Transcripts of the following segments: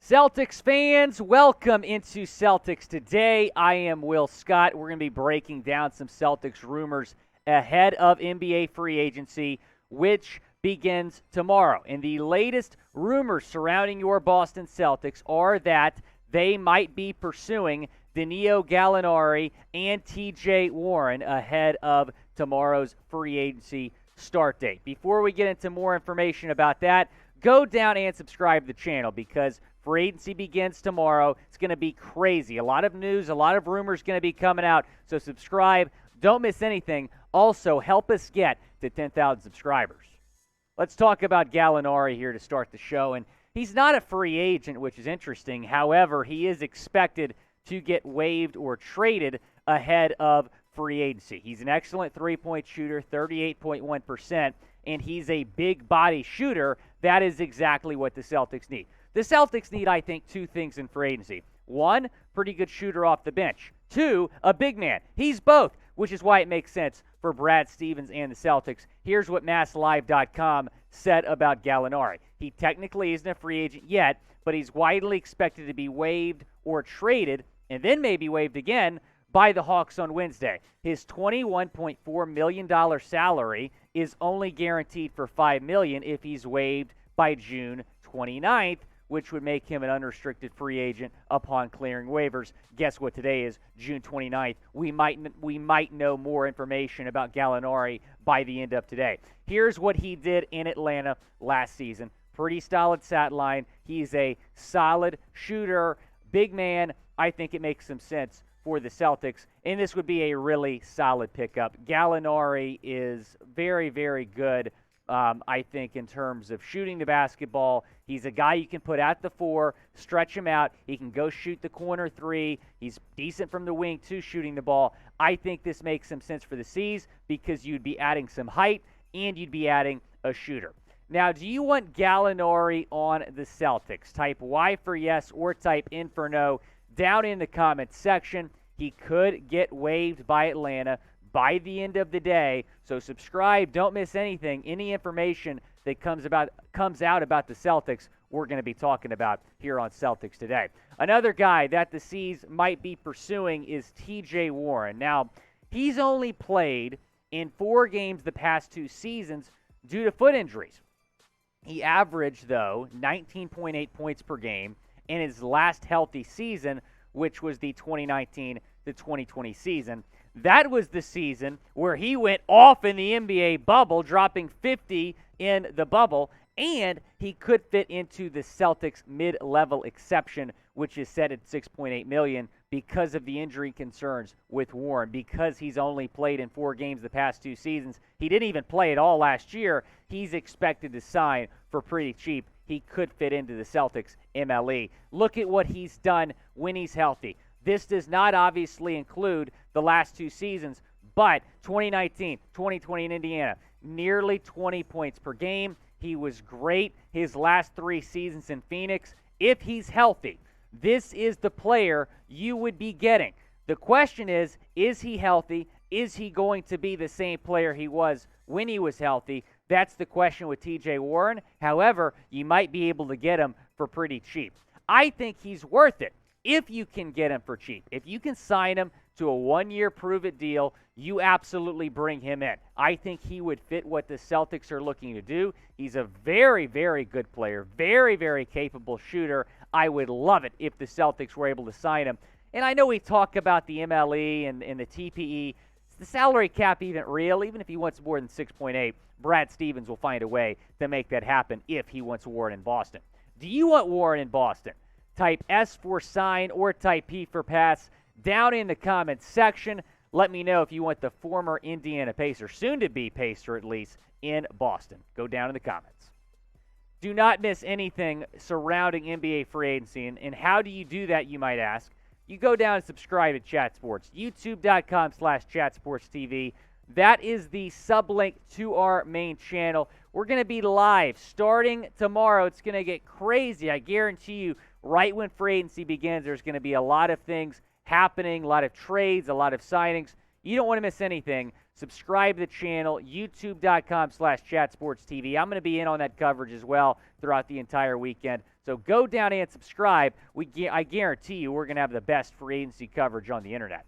Celtics fans, welcome into Celtics Today. I am Will Scott. We're going to be breaking down some Celtics rumors ahead of NBA free agency, which begins tomorrow. And the latest rumors surrounding your Boston Celtics are that they might be pursuing Danilo Gallinari and T.J. Warren ahead of tomorrow's free agency start date. Before we get into more information about that, go down and subscribe to the channel because free agency begins tomorrow. It's going to be crazy. A lot of news, a lot of rumors going to be coming out. So subscribe. Don't miss anything. Also, help us get to 10,000 subscribers. Let's talk about Gallinari here to start the show. And he's not a free agent, which is interesting. However, he is expected to get waived or traded ahead of free agency. He's an excellent three-point shooter, 38.1%, and he's a big body shooter. That is exactly what the Celtics need. The Celtics need, I think, two things in free agency. One, pretty good shooter off the bench. Two, a big man. He's both, which is why it makes sense for Brad Stevens and the Celtics. Here's what MassLive.com said about Gallinari. He technically isn't a free agent yet, but he's widely expected to be waived or traded, and then maybe waived again by the Hawks on Wednesday. His $21.4 million salary is only guaranteed for $5 million if he's waived by June 29th, which would make him an unrestricted free agent upon clearing waivers. Guess what today is? June 29th. We might know more information about Gallinari by the end of today. Here's what he did in Atlanta last season. Pretty solid stat line. He's a solid shooter, big man. I think it makes some sense for the Celtics, and this would be a really solid pickup. Gallinari is very, very good, I think, in terms of shooting the basketball. He's a guy you can put at the four, stretch him out. He can go shoot the corner three. He's decent from the wing, too, shooting the ball. I think this makes some sense for the C's because you'd be adding some height and you'd be adding a shooter. Now, do you want Gallinari on the Celtics? Type Y for yes or type N for no down in the comments section. He could get waived by Atlanta by the end of the day. So subscribe. Don't miss anything. Any information that comes out about the Celtics, we're going to be talking about here on Celtics Today. Another guy that the C's might be pursuing is T.J. Warren. Now, he's only played in 4 games the past 2 seasons due to foot injuries. He averaged, though, 19.8 points per game in his last healthy season, which was the 2019 to 2020 season. That was the season where he went off in the NBA bubble, dropping 50 in the bubble, and he could fit into the Celtics mid-level exception, which is set at $6.8 million because of the injury concerns with Warren, because he's only played in 4 games the past 2 seasons. He didn't even play at all last year. He's expected to sign for pretty cheap. He could fit into the Celtics MLE. Look at what he's done when he's healthy. This does not obviously include the last 2 seasons, but 2019, 2020 in Indiana, nearly 20 points per game. He was great his last 3 seasons in Phoenix. If he's healthy, this is the player you would be getting. The question is he healthy? Is he going to be the same player he was when he was healthy? That's the question with T.J. Warren. However, you might be able to get him for pretty cheap. I think he's worth it if you can get him for cheap. If you can sign him to a 1-year prove-it deal, you absolutely bring him in. I think he would fit what the Celtics are looking to do. He's a very, very good player, very, very capable shooter. I would love it if the Celtics were able to sign him. And I know we talk about the MLE and the TPE. The salary cap isn't real. Even if he wants more than 6.8, Brad Stevens will find a way to make that happen if he wants Warren in Boston. Do you want Warren in Boston? Type S for sign or type P for pass down in the comments section. Let me know if you want the former Indiana Pacer, soon-to-be Pacer at least, in Boston. Go down in the comments. Do not miss anything surrounding NBA free agency. And how do you do that, you might ask? You go down and subscribe to Chat Sports, youtube.com/ChatSportsTV. That is the sublink to our main channel. We're going to be live starting tomorrow. It's going to get crazy. I guarantee you, right when free agency begins, there's going to be a lot of things happening, a lot of trades, a lot of signings. You don't want to miss anything. Subscribe to the channel, youtube.com/chatsportstv. I'm going to be in on that coverage as well throughout the entire weekend. So go down and subscribe. I guarantee you we're going to have the best free agency coverage on the internet.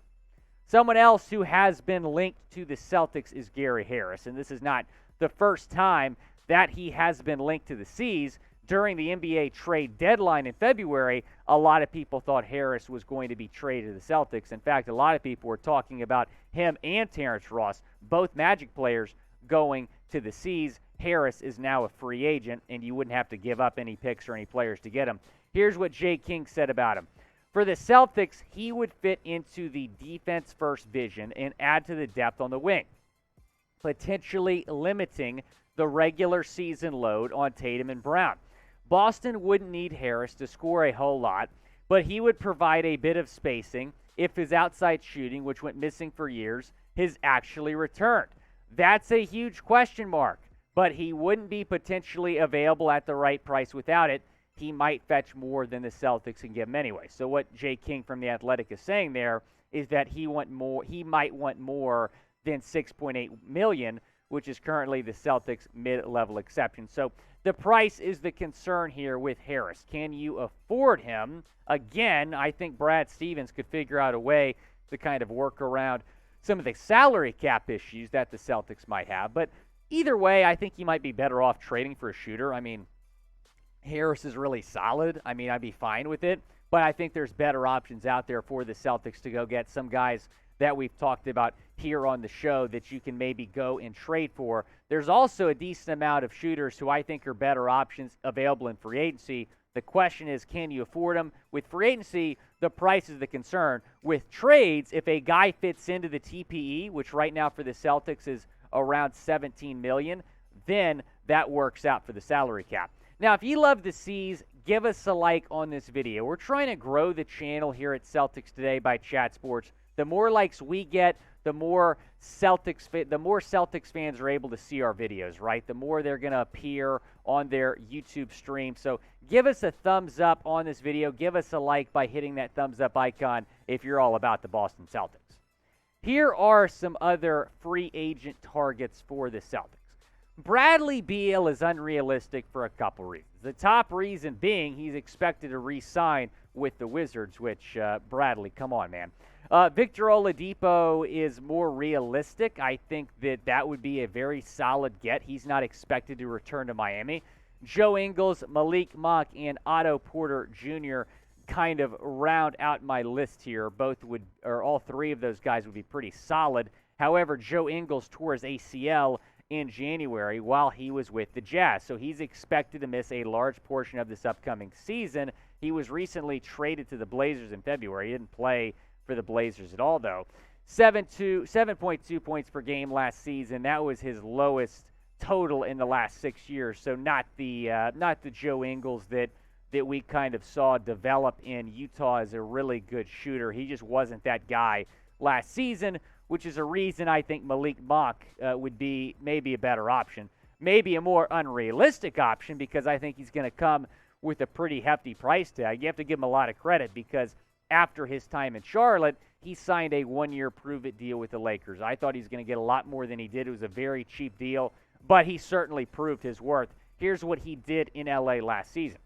Someone else who has been linked to the Celtics is Garry Harris, and this is not the first time that he has been linked to the C's. During the NBA trade deadline in February, a lot of people thought Harris was going to be traded to the Celtics. In fact, a lot of people were talking about him and Terrence Ross, both Magic players, going to the C's. Harris is now a free agent, and you wouldn't have to give up any picks or any players to get him. Here's what Jay King said about him. For the Celtics, he would fit into the defense-first vision and add to the depth on the wing, potentially limiting the regular season load on Tatum and Brown. Boston wouldn't need Harris to score a whole lot, but he would provide a bit of spacing if his outside shooting, which went missing for years, has actually returned. That's a huge question mark, but he wouldn't be potentially available at the right price without it. He might fetch more than the Celtics can give him anyway. So what Jay King from The Athletic is saying there is that he might want more than $6.8 million, which is currently the Celtics' mid-level exception. So the price is the concern here with Harris. Can you afford him? Again, I think Brad Stevens could figure out a way to kind of work around some of the salary cap issues that the Celtics might have. But either way, I think you might be better off trading for a shooter. I mean, Harris is really solid. I mean, I'd be fine with it. But I think there's better options out there for the Celtics to go get some guys that we've talked about here on the show that you can maybe go and trade for. There's also a decent amount of shooters who I think are better options available in free agency. The question is, can you afford them? With free agency, the price is the concern. With trades, if a guy fits into the TPE, which right now for the Celtics is around $17 million, then that works out for the salary cap. Now, if you love the C's, give us a like on this video. We're trying to grow the channel here at Celtics Today by Chat Sports. The more likes we get, the more Celtics fans are able to see our videos, right? The more they're going to appear on their YouTube stream. So give us a thumbs up on this video. Give us a like by hitting that thumbs up icon if you're all about the Boston Celtics. Here are some other free agent targets for the Celtics. Bradley Beal is unrealistic for a couple reasons. The top reason being he's expected to re-sign with the Wizards, which, Bradley, come on, man. Victor Oladipo is more realistic. I think that would be a very solid get. He's not expected to return to Miami. Joe Ingles, Malik Monk, and Otto Porter Jr. kind of round out my list here. All three of those guys would be pretty solid. However, Joe Ingles tore his ACL in January while he was with the Jazz, so he's expected to miss a large portion of this upcoming season. He was recently traded to the Blazers in February. He didn't play for the Blazers at all, though. 7.2 points per game last season. That was his lowest total in the last 6 years. So not the Joe Ingles that we kind of saw develop in Utah as a really good shooter. He just wasn't that guy last season, which is a reason I think Malik Monk would be maybe a better option. Maybe a more unrealistic option because I think he's going to come with a pretty hefty price tag. You have to give him a lot of credit because after his time in Charlotte, he signed a one-year prove-it deal with the Lakers. I thought he was going to get a lot more than he did. It was a very cheap deal, but he certainly proved his worth. Here's what he did in L.A. last season.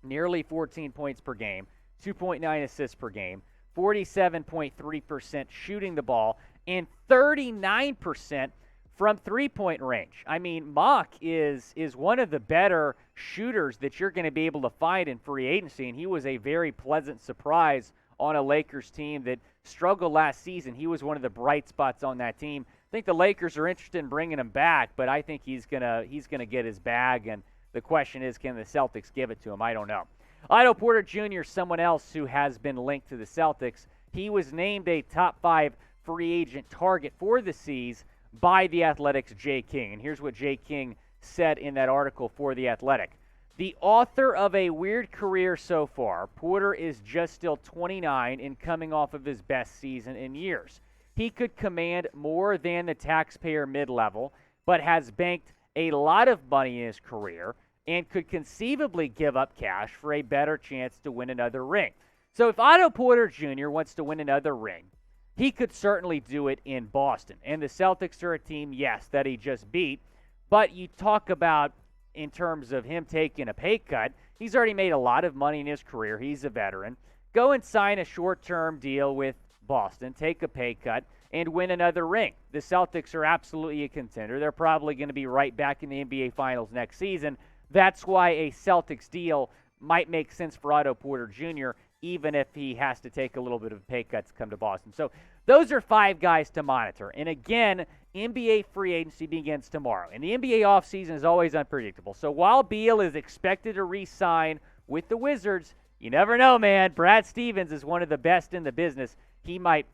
Nearly 14 points per game, 2.9 assists per game, 47.3% shooting the ball, and 39% from three-point range. I mean, Monk is one of the better shooters that you're going to be able to find in free agency, and he was a very pleasant surprise on a Lakers team that struggled last season. He was one of the bright spots on that team. I think the Lakers are interested in bringing him back, but I think he's gonna get his bag, and the question is, can the Celtics give it to him? I don't know. Otto Porter Jr., someone else who has been linked to the Celtics. He was named a top 5 free agent target for the C's by The Athletic's Jay King. And here's what Jay King said in that article for The Athletic. The author of a weird career so far, Porter is just still 29 and coming off of his best season in years. He could command more than the taxpayer mid-level, but has banked a lot of money in his career and could conceivably give up cash for a better chance to win another ring. So if Otto Porter Jr. wants to win another ring, he could certainly do it in Boston. And the Celtics are a team, yes, that he just beat. But you talk about in terms of him taking a pay cut, he's already made a lot of money in his career. He's a veteran. Go and sign a short-term deal with Boston, take a pay cut, and win another ring. The Celtics are absolutely a contender. They're probably going to be right back in the NBA Finals next season. That's why a Celtics deal might make sense for Otto Porter Jr., even if he has to take a little bit of pay cuts to come to Boston. So those are 5 guys to monitor. And again, NBA free agency begins tomorrow. And the NBA offseason is always unpredictable. So while Beal is expected to re-sign with the Wizards, you never know, man. Brad Stevens is one of the best in the business. He might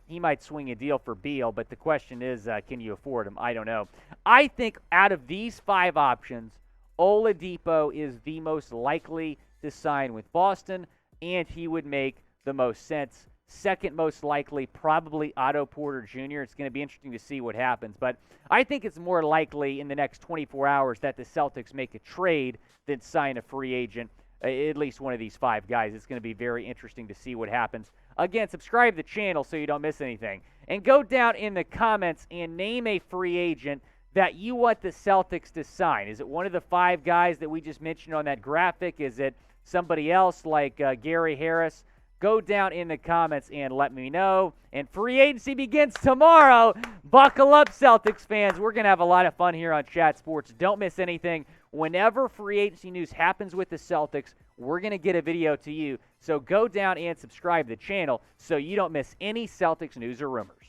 swing a deal for Beal, but the question is, can you afford him? I don't know. I think out of these 5 options, Oladipo is the most likely to sign with Boston, and he would make the most sense. Second most likely, probably Otto Porter Jr. It's going to be interesting to see what happens, but I think it's more likely in the next 24 hours that the Celtics make a trade than sign a free agent, at least one of these 5 guys. It's going to be very interesting to see what happens. Again, subscribe to the channel so you don't miss anything. And go down in the comments and name a free agent that you want the Celtics to sign. Is it one of the 5 guys that we just mentioned on that graphic? Is it somebody else like Garry Harris? Go down in the comments and let me know. And free agency begins tomorrow. Buckle up, Celtics fans. We're going to have a lot of fun here on Chat Sports. Don't miss anything. Whenever free agency news happens with the Celtics, we're going to get a video to you. So go down and subscribe to the channel so you don't miss any Celtics news or rumors.